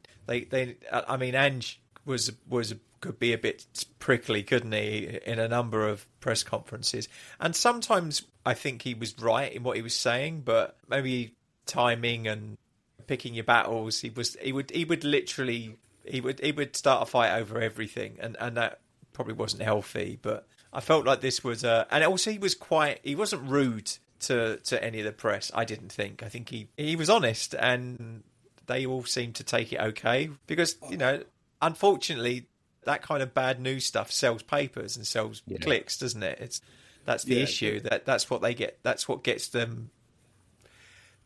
I mean, Ange could be a bit prickly, couldn't he, in a number of press conferences? And sometimes I think he was right in what he was saying, but maybe timing and picking your battles, he would literally start a fight over everything, and that probably wasn't healthy. But I felt like this was and also he wasn't rude to any of the press. I didn't think. I think he was honest, and they all seemed to take it okay because unfortunately, that kind of bad news stuff sells papers and sells clicks, doesn't it? That's the issue. That's what they get. That's what keeps them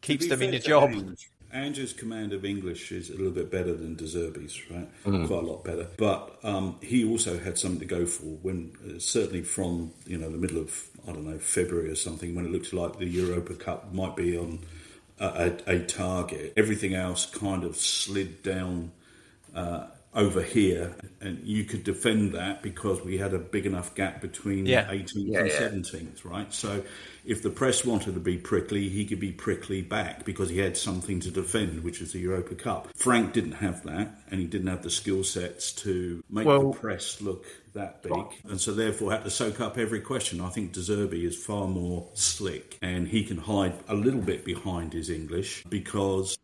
in the job. Ange's command of English is a little bit better than De Zerbi's, right? Quite a lot better. But he also had something to go for when, certainly from the middle of February or something, when it looks like the Europa Cup might be on a target. Everything else kind of slid down over here, and you could defend that because we had a big enough gap between 18th and 17th, right? So if the press wanted to be prickly, he could be prickly back because he had something to defend, which is the Europa Cup. Frank didn't have that, and he didn't have the skill sets to make the press look that big, and so therefore had to soak up every question. I think Zerbi is far more slick, and he can hide a little bit behind his English because...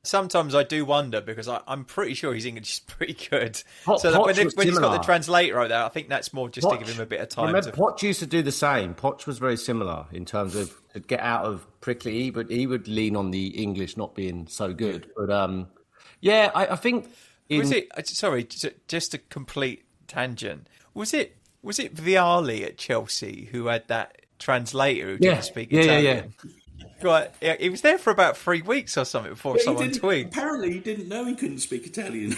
Sometimes I do wonder, because I'm pretty sure his English is pretty good. So that when he's got the translator out there, I think that's more just to give him a bit of time. Remember, Poch used to do the same. Poch was very similar in terms of to get out of prickly, but he would lean on the English not being so good. But I think... Sorry, just a complete tangent. Was it Vialli at Chelsea who had that translator who didn't speak Italian? Yeah. Right, he was there for about 3 weeks or something before someone tweeted. Apparently, he didn't know he couldn't speak Italian.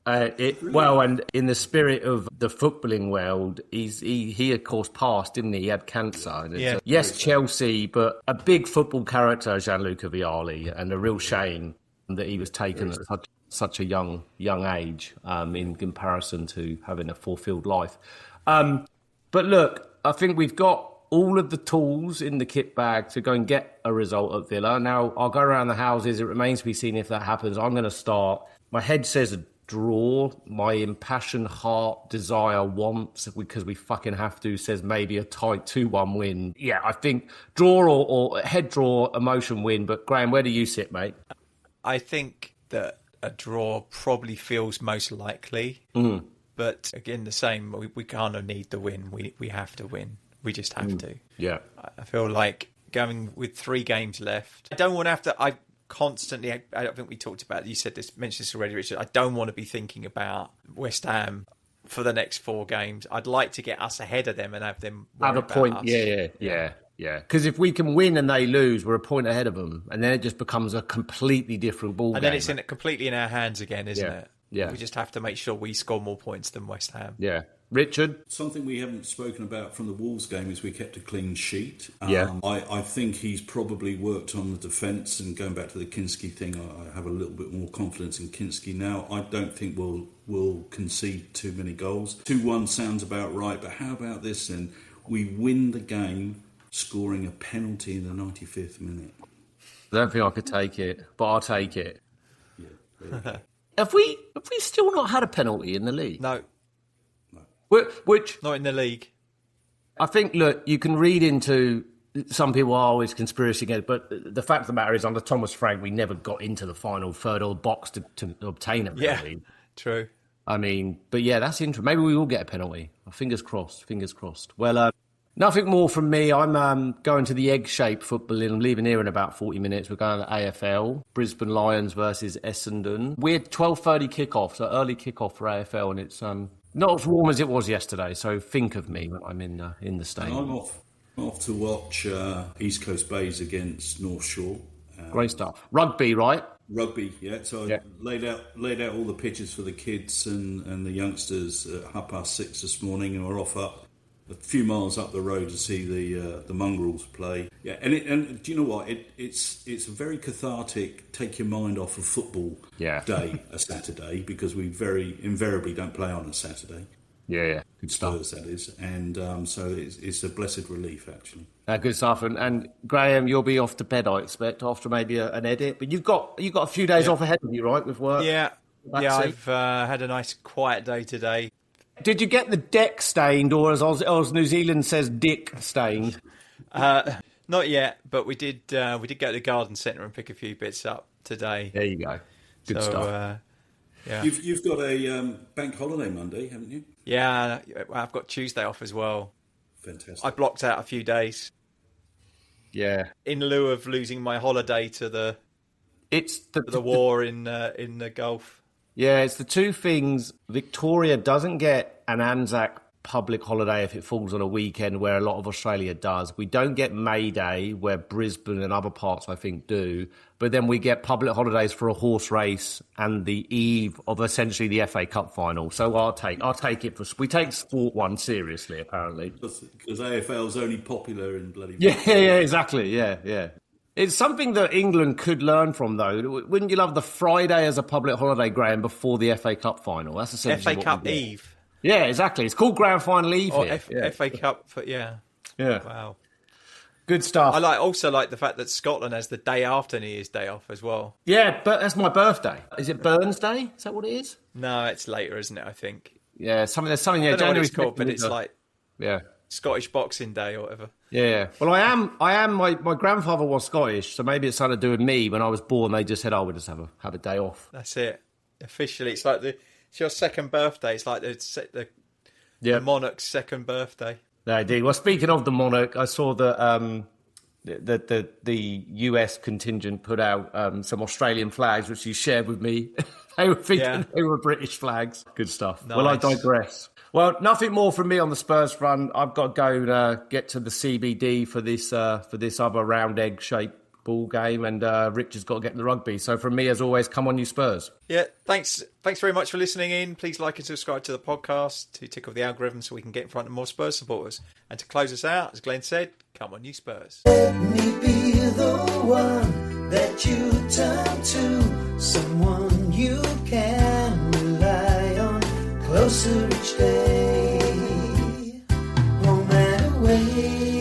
And in the spirit of the footballing world, he of course passed, didn't he? He had cancer. Yes, Chelsea, but a big football character, Gianluca Vialli, and a real shame that he was taken at such a young age in comparison to having a fulfilled life. But look, I think we've got all of the tools in the kit bag to go and get a result at Villa. Now, I'll go around the houses. It remains to be seen if that happens. I'm going to start. My head says a draw. My impassioned heart, desire, wants, because we fucking have to, says maybe a tight 2-1 win. Yeah, I think draw or head draw, emotion win. But Graeme, where do you sit, mate? I think that a draw probably feels most likely. But again, the same. We kind of need the win. We have to win. We just have to. Yeah. I feel like going with 3 games left, I don't want to have to... I don't think we talked about it. You mentioned this already, Richard. I don't want to be thinking about West Ham for the next 4 games. I'd like to get us ahead of them and have them have a point. Us. Yeah. Because if we can win and they lose, we're a point ahead of them, and then it just becomes a completely different ball game. And then it's completely in our hands again, isn't it? Yeah. We just have to make sure we score more points than West Ham. Yeah. Richard? Something we haven't spoken about from the Wolves game is we kept a clean sheet. Yeah. I think he's probably worked on the defence, and going back to the Kinski thing, I have a little bit more confidence in Kinski now. I don't think we'll concede too many goals. 2-1 sounds about right, but how about this then? We win the game scoring a penalty in the 95th minute. I don't think I could take it, but I'll take it. Yeah. Have we still not had a penalty in the league? No. Which not in the league. I think, look, you can read into some people are always conspiracy against, but the fact of the matter is, under Thomas Frank, we never got into the final third of the box to obtain a penalty. Yeah, true. I mean, but yeah, that's interesting. Maybe we will get a penalty. Fingers crossed. Well, nothing more from me. I'm going to the egg-shaped football. I'm leaving here in about 40 minutes. We're going to AFL. Brisbane Lions versus Essendon. Weird 12:30 kickoff, so early kickoff for AFL, and it's not as warm as it was yesterday. So think of me when I'm in the stadium. I'm off to watch East Coast Bays against North Shore. Great stuff. Rugby, right? Rugby, yeah. So I laid out all the pitches for the kids and the youngsters at 6:30 this morning, and we're off up a few miles up the road to see the mongrels play. Yeah, and do you know what? It's a very cathartic, take your mind off of football day, a Saturday, because we very invariably don't play on a Saturday. Yeah, good stuff. Spurs, that is, and so it's a blessed relief, actually. Good stuff. And Graeme, you'll be off to bed, I expect, after maybe an edit. But you've got a few days off ahead of you, right, with work? Yeah, I've had a nice quiet day today. Did you get the deck stained, or as New Zealand says, dick stained? Not yet, but we did go to the garden centre and pick a few bits up today. There you go. Good stuff. Yeah. You've got a bank holiday Monday, haven't you? Yeah, I've got Tuesday off as well. Fantastic. I blocked out a few days. Yeah. In lieu of losing my holiday to the war in the Gulf. Yeah, it's the two things. Victoria doesn't get an Anzac public holiday if it falls on a weekend, where a lot of Australia does. We don't get May Day, where Brisbane and other parts, I think, do. But then we get public holidays for a horse race and the eve of essentially the FA Cup final. So I'll take it. We take Sport 1 seriously, apparently. Because AFL's only popular in bloody... Yeah, exactly. Yeah. It's something that England could learn from, though. Wouldn't you love the Friday as a public holiday, Graham, before the FA Cup final? That's essentially FA Cup Eve. Yeah, exactly. It's called Grand Final Eve here. FA Cup, yeah. Wow. Good stuff. I also like the fact that Scotland has the day after New Year's Day off as well. Yeah, but that's my birthday. Is it Burns Day? Is that what it is? No, it's later, isn't it? I think. Yeah, there's something. Yeah, I don't know what January it's called, but it's like Scottish Boxing Day or whatever. Yeah. Well, I am. My grandfather was Scottish, so maybe it's something to do with me. When I was born, they just said, "Oh, we'll just have a day off." That's it. Officially, it's like it's your second birthday. It's like the monarch's second birthday. No, indeed. Well, speaking of the monarch, I saw that the US contingent put out some Australian flags, which you shared with me. They were thinking they were British flags. Good stuff. Nice. Well, I digress. Well, nothing more from me on the Spurs front. I've got to go and get to the CBD for this other round egg-shaped ball game, and Rich has got to get the rugby. So from me, as always, come on you Spurs. Yeah, thanks very much for listening in. Please like and subscribe to the podcast to tick off the algorithm so we can get in front of more Spurs supporters. And to close us out, as Glenn said, come on you Spurs. Let me be the one that you turn to, someone you can rely on, closer each day, home and away.